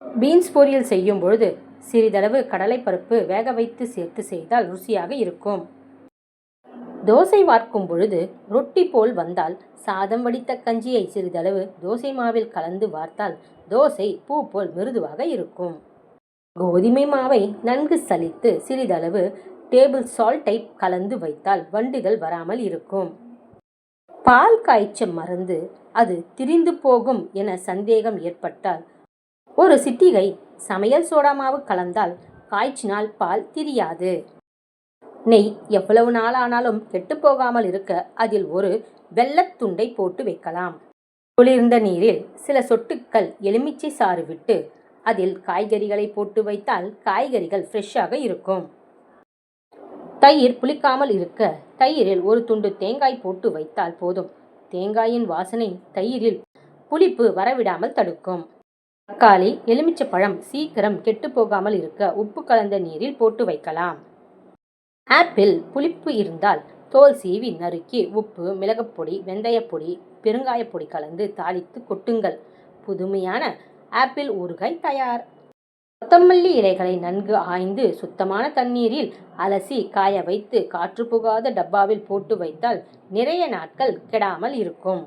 Beans பொரியல் செய்யும் பொழுது சிறிதளவு கடலைப்பருப்பு வேக வைத்து சேர்த்து செய்தால் ருசியாக இருக்கும். தோசை வார்க்கும் பொழுது ரொட்டி போல் வந்தால் சாதம் வடித்த கஞ்சியை சிறிதளவு தோசை மாவில் கலந்து வார்த்தால் தோசை பூ போல் மிருதுவாக இருக்கும். கோதுமை மாவை நன்கு சலித்து சிறிதளவு டேபிள் சால்ட்டை கலந்து வைத்தால் வண்டுகள் வராமல் இருக்கும். பால் காய்ச்ச மறந்து அது திரிந்து போகும் என சந்தேகம் ஏற்பட்டால் ஒரு சிட்டிகை சமையல் சோடா மாவு கலந்தால் காய்ச்சினால் பால் திரியாது. நெய் எவ்வளவு நாள் ஆனாலும் கெட்டு போகாமல் இருக்க அதில் ஒரு வெள்ளத்துண்டை போட்டு வைக்கலாம். குளிர்ந்த நீரில் சில சொட்டுக்கள் எலுமிச்சை சாறு விட்டு அதில் காய்கறிகளை போட்டு வைத்தால் காய்கறிகள் ஃப்ரெஷ்ஷாக இருக்கும். தயிர் புளிக்காமல் இருக்க தயிரில் ஒரு துண்டு தேங்காய் போட்டு வைத்தால் போதும். தேங்காயின் வாசனை தயிரில் புளிப்பு வரவிடாமல் தடுக்கும். தக்காளி, எலுமிச்சப்பழம் சீக்கிரம் கெட்டு போகாமல் இருக்க உப்பு கலந்த நீரில் போட்டு வைக்கலாம். ஆப்பிள் புளிப்பு இருந்தால் தோல் சீவி நறுக்கி உப்பு, மிளகுப்பொடி, வெந்தயப்பொடி, பெருங்காயப்பொடி கலந்து தாளித்து கொட்டுங்கள். புதுமையான ஆப்பிள் ஊறுகாய் தயார். கொத்தமல்லி இலைகளை நன்கு ஆய்ந்து சுத்தமான தண்ணீரில் அலசி காய வைத்து காற்று புகாத டப்பாவில் போட்டு வைத்தால் நிறைய நாட்கள் கெடாமல் இருக்கும்.